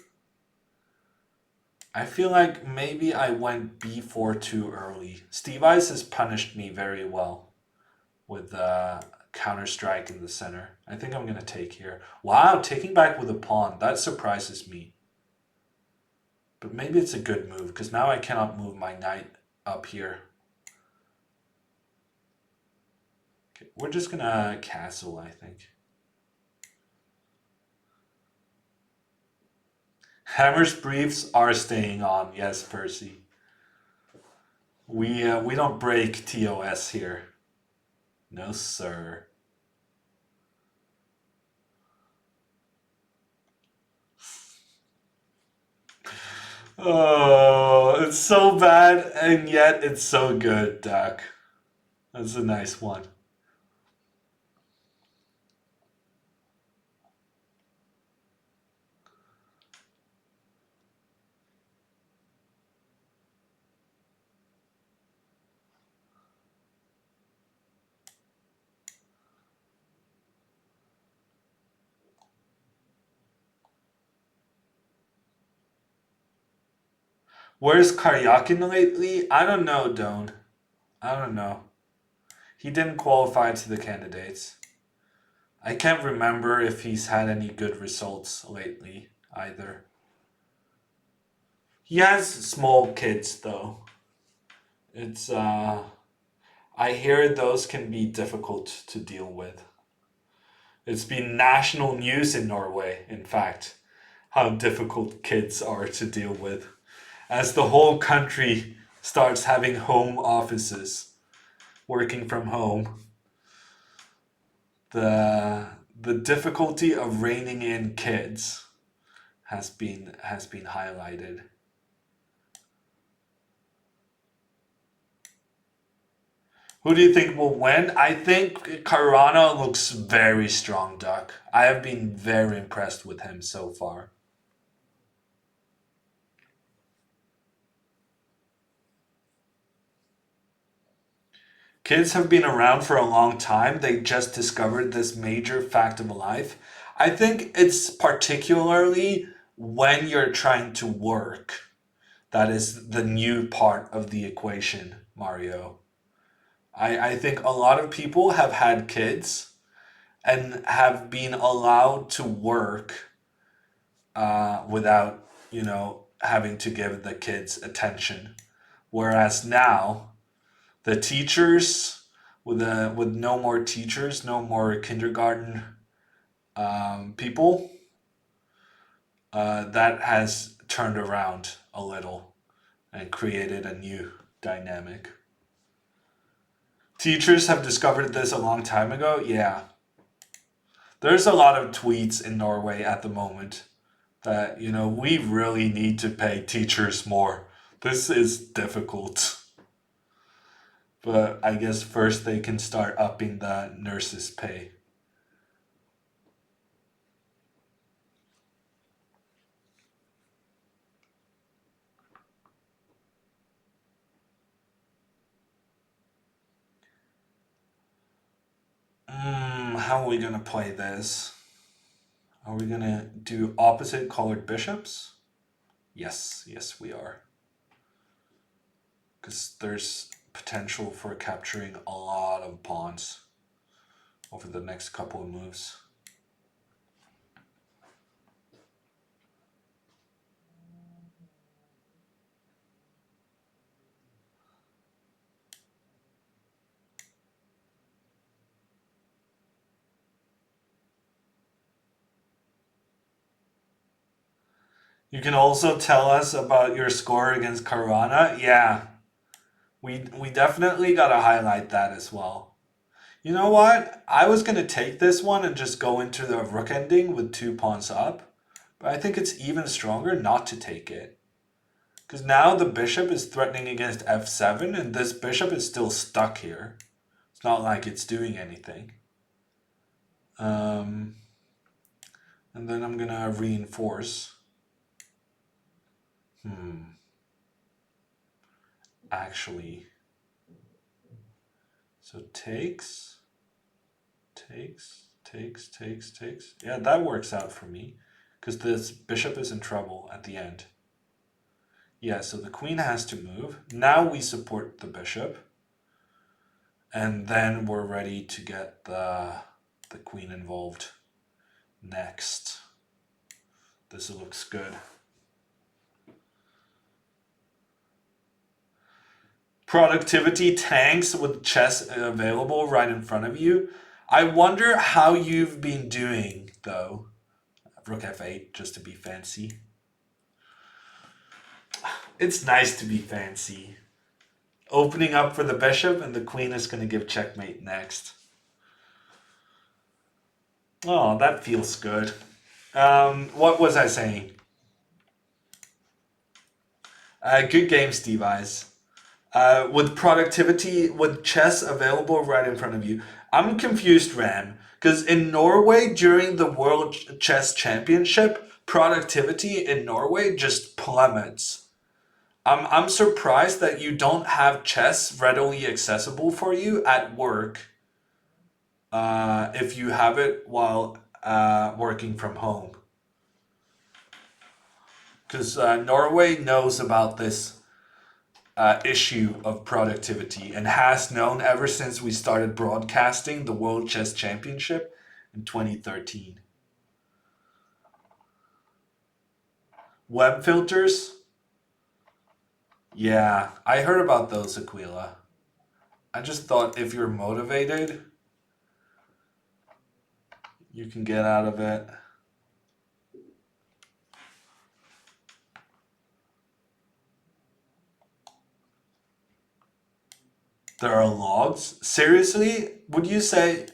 I feel like maybe I went b4 too early. Steve Ice has punished me very well with counter strike in the center. I think I'm going to take here. Wow, taking back with a pawn. That surprises me. But maybe it's a good move because now I cannot move my knight up here. Okay, we're just going to castle, I think. Hammer's briefs are staying on. Yes, Percy. We don't break TOS here. No, sir. Oh, it's so bad, and yet it's so good, Doc. That's a nice one. Where's Karyakin lately? I don't know, Doan. I don't know. He didn't qualify to the candidates. I can't remember if he's had any good results lately either. He has small kids though. It's I hear those can be difficult to deal with. It's been national news in Norway, in fact, how difficult kids are to deal with. As the whole country starts having home offices, working from home, the difficulty of reining in kids has been highlighted. Who do you think will win? I think Carano looks very strong, Duck. I have been very impressed with him so far. Kids have been around for a long time. They just discovered this major fact of life. I think it's particularly when you're trying to work that is the new part of the equation, Mario. I think a lot of people have had kids and have been allowed to work without, having to give the kids attention. Whereas now, the teachers, with no more teachers, no more kindergarten people, that has turned around a little and created a new dynamic. Teachers have discovered this a long time ago. Yeah. There's a lot of tweets in Norway at the moment that, we really need to pay teachers more. This is difficult. But I guess first they can start upping the nurses' pay. How are we gonna play this? Are we gonna do opposite colored bishops? Yes, yes we are. Because there's potential for capturing a lot of pawns over the next couple of moves. You can also tell us about your score against Karana. Yeah, we definitely gotta highlight that as well. You know what? I was gonna take this one and just go into the rook ending with 2 pawns up, but I think it's even stronger not to take it. Because now the bishop is threatening against f7 and this bishop is still stuck here. It's not like it's doing anything. And then I'm gonna reinforce. Actually, so takes. Yeah, that works out for me because this bishop is in trouble at the end. Yeah, so the queen has to move. Now we support the bishop. And then we're ready to get the queen involved next. This looks good. Productivity tanks with chess available right in front of you. I wonder how you've been doing, though. Rook f8, just to be fancy. It's nice to be fancy. Opening up for the bishop, and the queen is going to give checkmate next. Oh, that feels good. What was I saying? Good game, Steve Eyes. With productivity, with chess available right in front of you. I'm confused, Ram, because in Norway during the World Chess Championship, productivity in Norway just plummets. I'm surprised that you don't have chess readily accessible for you at work. If you have it while working from home, because Norway knows about this issue of productivity and has known ever since we started broadcasting the World Chess Championship in 2013. Web filters? Yeah, I heard about those, Aquila. I just thought if you're motivated, you can get out of it. There are logs? Seriously? Would you say...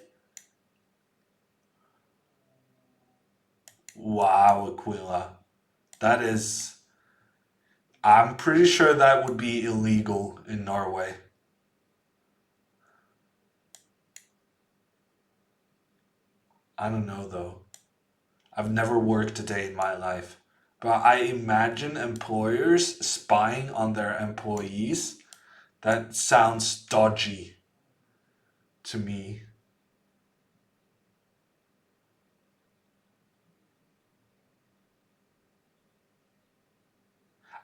Wow, Aquila. That is... I'm pretty sure that would be illegal in Norway. I don't know though. I've never worked a day in my life. But I imagine employers spying on their employees. That sounds dodgy to me.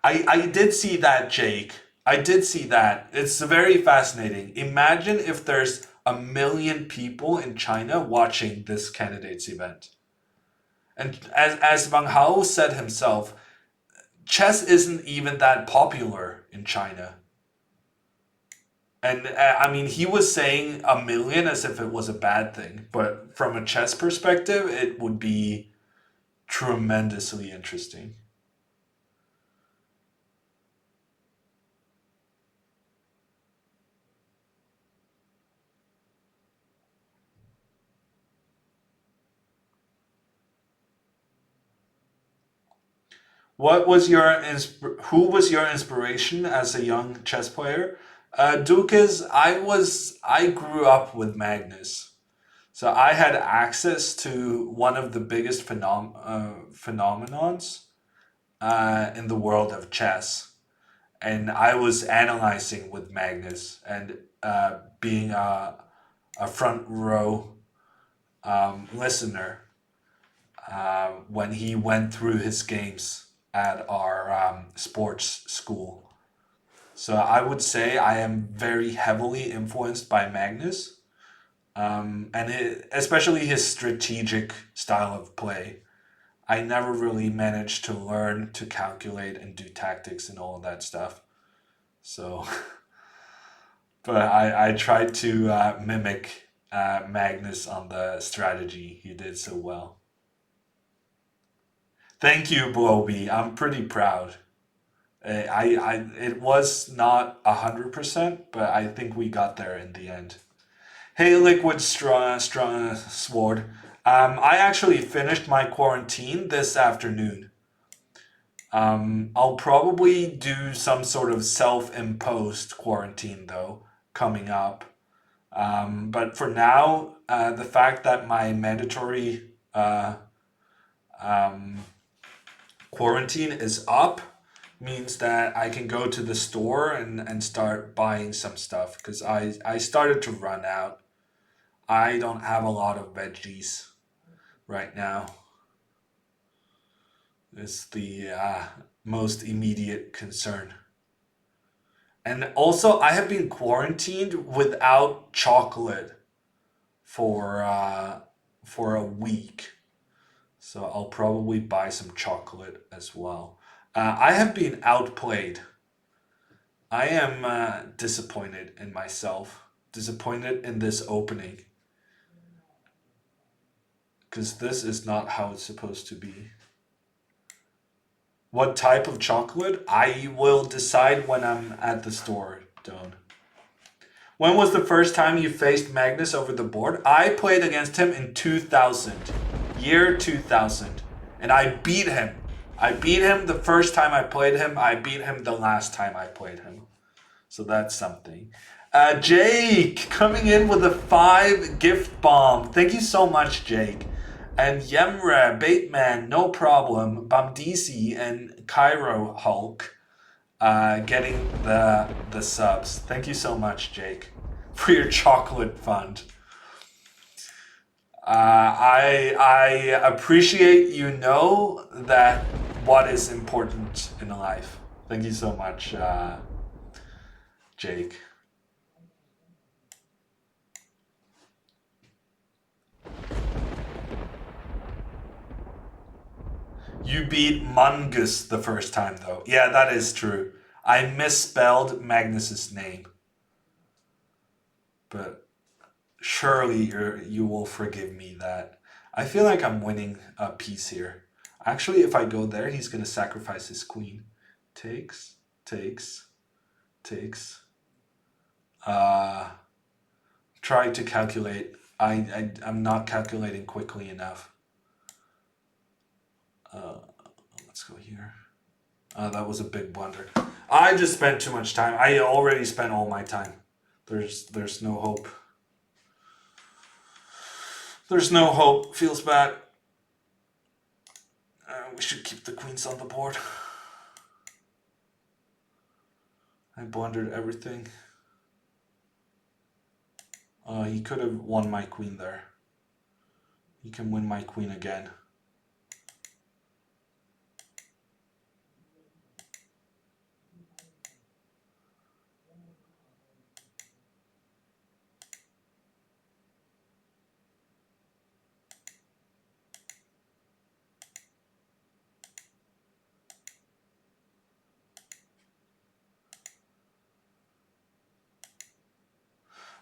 I did see that, Jake. I did see that. It's very fascinating. Imagine if there's 1 million people in China watching this candidates event. And as Wang Hao said himself, chess isn't even that popular in China. And I mean, he was saying 1 million as if it was a bad thing. But from a chess perspective, it would be tremendously interesting. What was your who was your inspiration as a young chess player? Dukas, I grew up with Magnus. So I had access to one of the biggest phenomenons in the world of chess, and I was analyzing with Magnus and being a front row listener when he went through his games at our sports school. So I would say I am very heavily influenced by Magnus, especially his strategic style of play. I never really managed to learn to calculate and do tactics and all of that stuff. So, but I tried to mimic Magnus on the strategy. He did so well. Thank you, Bloby. I'm pretty proud. It was not 100%, but I think we got there in the end. Hey, Liquid Strong Sword. I actually finished my quarantine this afternoon. I'll probably do some sort of self-imposed quarantine though, coming up. But for now, the fact that my mandatory um, quarantine is up means that I can go to the store and start buying some stuff because I started to run out. I don't have a lot of veggies right now. It's the most immediate concern. And also, I have been quarantined without chocolate for a week. So I'll probably buy some chocolate as well. I have been outplayed. I am disappointed in myself, disappointed in this opening, because this is not how it's supposed to be. What type of chocolate? I will decide when I'm at the store, Don. When was the first time you faced Magnus over the board? I played against him in 2000, year 2000, and I beat him. I beat him the first time I played him. I beat him the last time I played him. So that's something. Jake coming in with a 5 gift bomb. Thank you so much, Jake. And Yemre, Bateman, no problem. Bamdisi and Cairo Hulk getting the subs. Thank you so much, Jake, for your chocolate fund. I appreciate you know that what is important in life. Thank you so much, Jake. You beat Mungus the first time, though. Yeah, that is true. I misspelled Magnus's name. But surely you will forgive me that. I feel like I'm winning a piece here. Actually, if I go there, he's going to sacrifice his queen. Takes, takes, takes. Uh, try to calculate. I'm not calculating quickly enough. Let's go here. That was a big blunder. I just spent too much time. I already spent all my time. There's no hope. There's no hope. Feels bad. We should keep the queens on the board. I blundered everything. He could have won my queen there. He can win my queen again.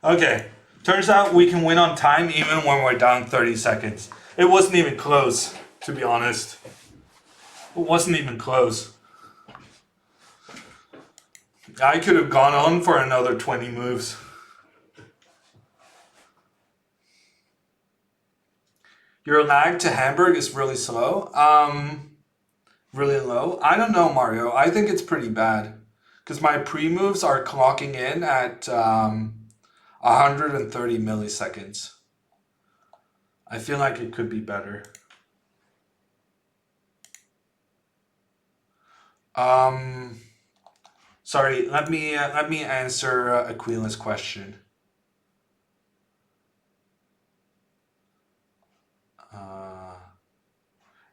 Okay, turns out we can win on time even when we're down 30 seconds. It wasn't even close, to be honest. It wasn't even close. I could have gone on for another 20 moves. Your lag to Hamburg is really slow. Really low? I don't know, Mario. I think it's pretty bad. Because my pre-moves are clocking in at 130 milliseconds. I feel like it could be better. Um, Sorry, let me answer Aquila's question. Uh,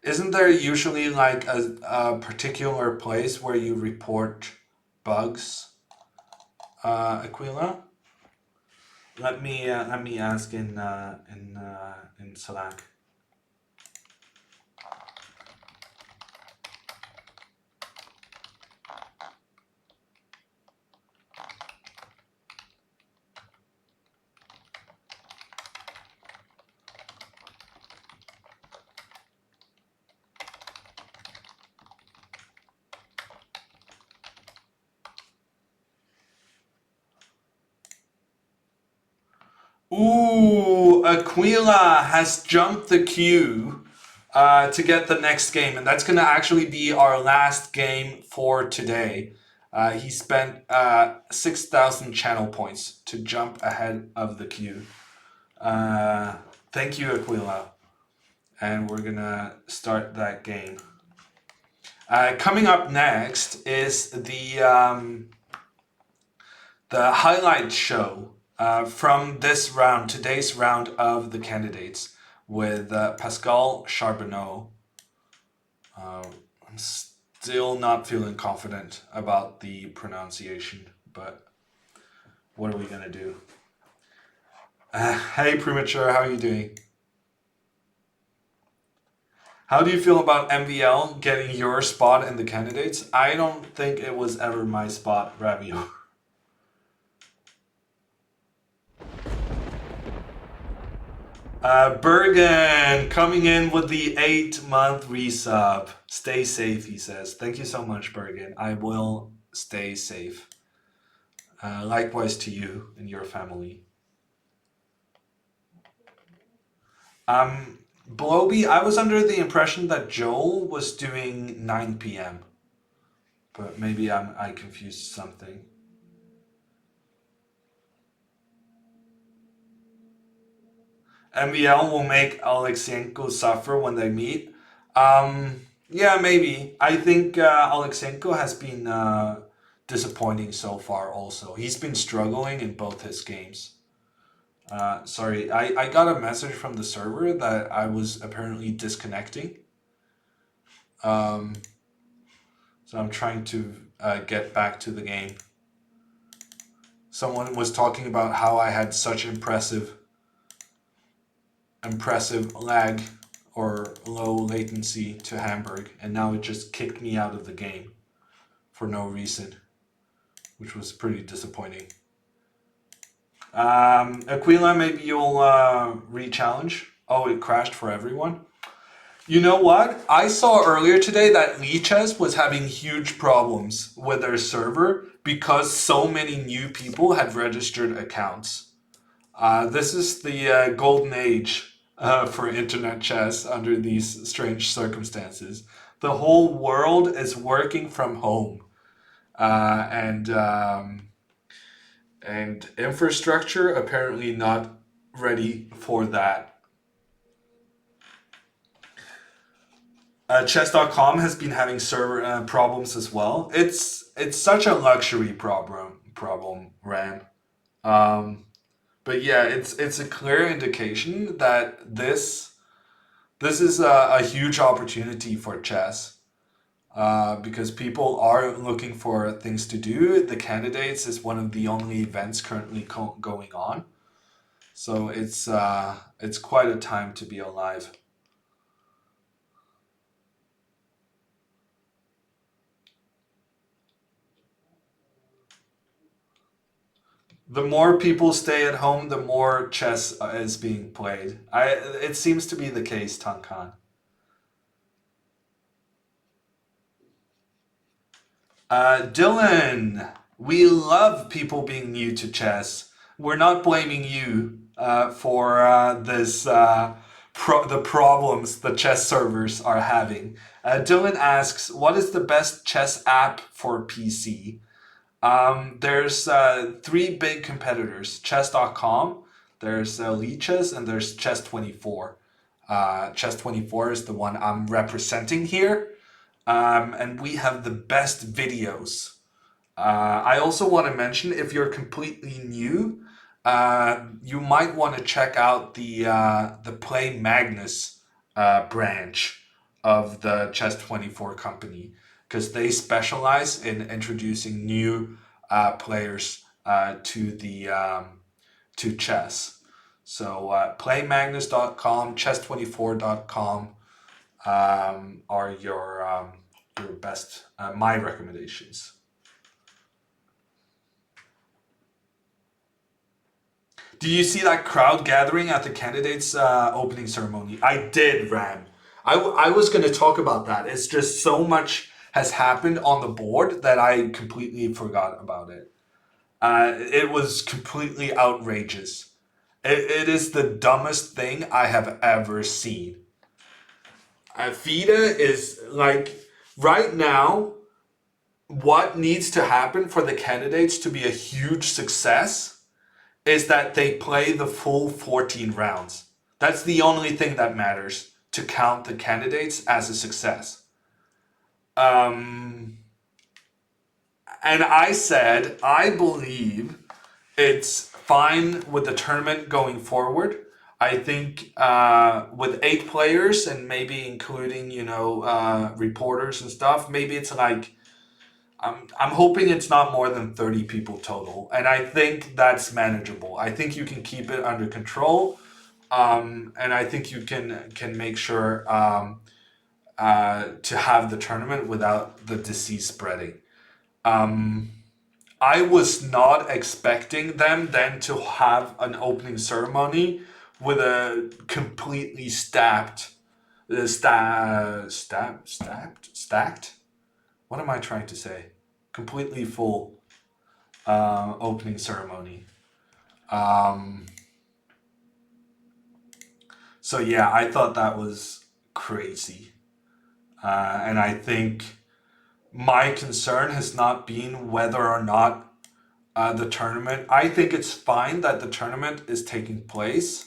isn't there usually like a particular place where you report bugs, Aquila? Let me ask in Slack. Ooh, Aquila has jumped the queue to get the next game, and that's gonna actually be our last game for today. He spent 6,000 channel points to jump ahead of the queue. Uh, Thank you, Aquila. And we're gonna start that game. Coming up next is the highlight show from this round, today's round of the candidates, with Pascal Charbonneau. I'm still not feeling confident about the pronunciation, but what are we gonna do? Hey, Premature, how are you doing? How do you feel about MVL getting your spot in the candidates? I don't think it was ever my spot, Ravio. Bergen coming in with the 8-month resub. Stay safe, he says. Thank you so much, Bergen. I will stay safe. Likewise to you and your family. Bloby, I was under the impression that Joel was doing 9 p.m. But maybe I confused something. MVL will make Alexenko suffer when they meet. Yeah, maybe. I think Alexenko has been disappointing so far also. He's been struggling in both his games. Sorry, I got a message from the server that I was apparently disconnecting. So I'm trying to get back to the game. Someone was talking about how I had such impressive lag or low latency to Hamburg, and now it just kicked me out of the game for no reason, which was pretty disappointing. Aquila, maybe you'll re-challenge. Oh, it crashed for everyone. You know what? I saw earlier today that Lichess was having huge problems with their server because so many new people had registered accounts. This is the golden age for internet chess under these strange circumstances. The whole world is working from home, and infrastructure apparently not ready for that. Chess.com has been having server problems as well. It's such a luxury problem, Ran. Um, but yeah, it's a clear indication that this is a huge opportunity for chess because people are looking for things to do. The candidates is one of the only events currently going on, so it's quite a time to be alive. The more people stay at home, the more chess is being played. It seems to be the case, Tankan. Dylan, we love people being new to chess. We're not blaming you for this the problems the chess servers are having. Dylan asks, what is the best chess app for PC? There's three big competitors: chess.com, there's Lichess, and there's Chess24. Chess24 is the one I'm representing here, and we have the best videos. I also want to mention, if you're completely new, you might want to check out the Play Magnus branch of the Chess24 company, because they specialize in introducing new players to chess. So playmagnus.com, chess24.com are your best my recommendations. Do you see that crowd gathering at the candidates opening ceremony? I did, Ram. I was going to talk about that. It's just so much has happened on the board that I completely forgot about it. It was completely outrageous. It is the dumbest thing I have ever seen. FIDE is like, right now, what needs to happen for the candidates to be a huge success is that they play the full 14 rounds. That's the only thing that matters to count the candidates as a success. And I said, I believe it's fine with the tournament going forward. I think with 8 players and maybe including, reporters and stuff, maybe it's like, I'm hoping it's not more than 30 people total. And I think that's manageable. I think you can keep it under control. And I think you can make sure to have the tournament without the disease spreading. I was not expecting them then to have an opening ceremony with a completely stacked. What am I trying to say? Completely full opening ceremony. So yeah, I thought that was crazy. And I think my concern has not been whether or not the tournament. I think it's fine that the tournament is taking place.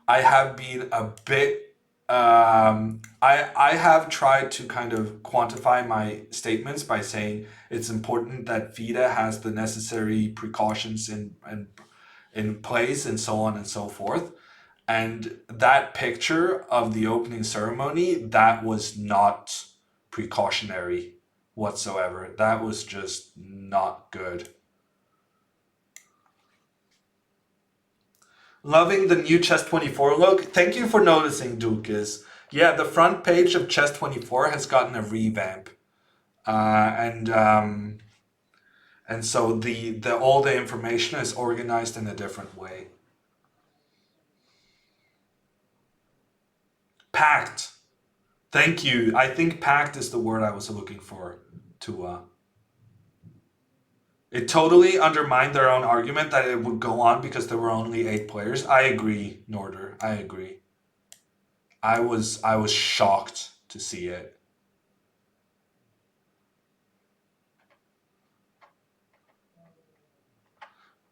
I have been a bit. I have tried to kind of quantify my statements by saying it's important that FIDE has the necessary precautions in place and so on and so forth. And that picture of the opening ceremony, that was not precautionary whatsoever. That was just not good. Loving the new Chess24 look. Thank you for noticing, Dukas. Yeah, the front page of Chess24 has gotten a revamp. And so all the information is organized in a different way. Packed. Thank you. I think packed is the word I was looking for. It totally undermined their own argument that it would go on because there were only 8 players. I agree, Norder. I agree. I was shocked to see it.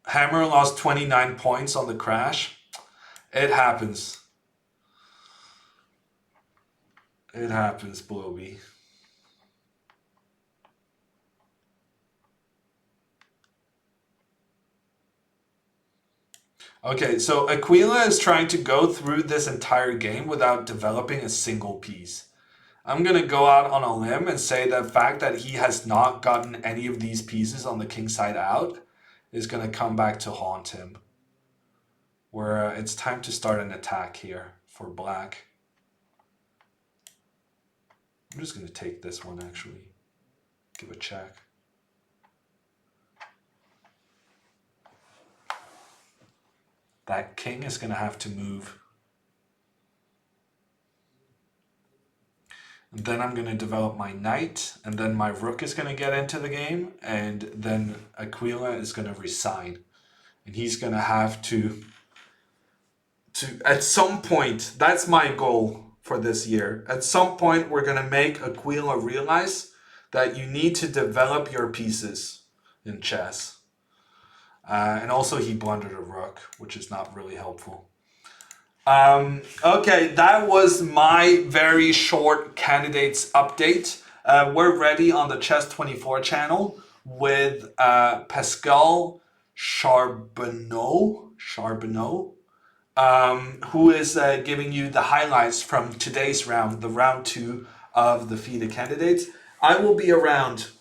Hammer lost 29 points on the crash. It happens. It happens, Bloby. Okay, so Aquila is trying to go through this entire game without developing a single piece. I'm going to go out on a limb and say the fact that he has not gotten any of these pieces on the king side out is going to come back to haunt him. Where it's time to start an attack here for black. I'm just going to take this one actually. Give a check. That king is going to have to move. And then I'm going to develop my knight, and then my rook is going to get into the game, and then Aquila is going to resign. And he's going to have to at some point, that's my goal for this year. At some point, we're gonna make Aquila realize that you need to develop your pieces in chess. And also, he blundered a rook, which is not really helpful. Okay, that was my very short candidates update. We're ready on the Chess24 channel with Pascal Charbonneau, who is giving you the highlights from today's round, the round 2 of the FIDE candidates. I will be around.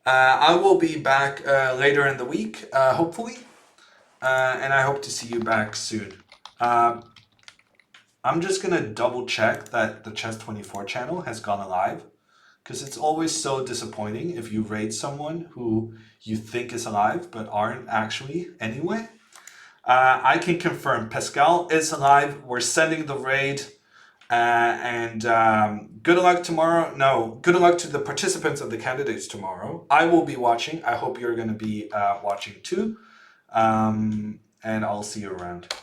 I will be back later in the week, hopefully, and I hope to see you back soon. I'm just gonna double check that the Chess24 channel has gone alive, because it's always so disappointing if you raid someone who you think is alive but aren't actually anyway. I can confirm Pascal is alive. We're sending the raid. And good luck tomorrow. No, good luck to the participants of the candidates tomorrow. I will be watching. I hope you're going to be watching too. And I'll see you around.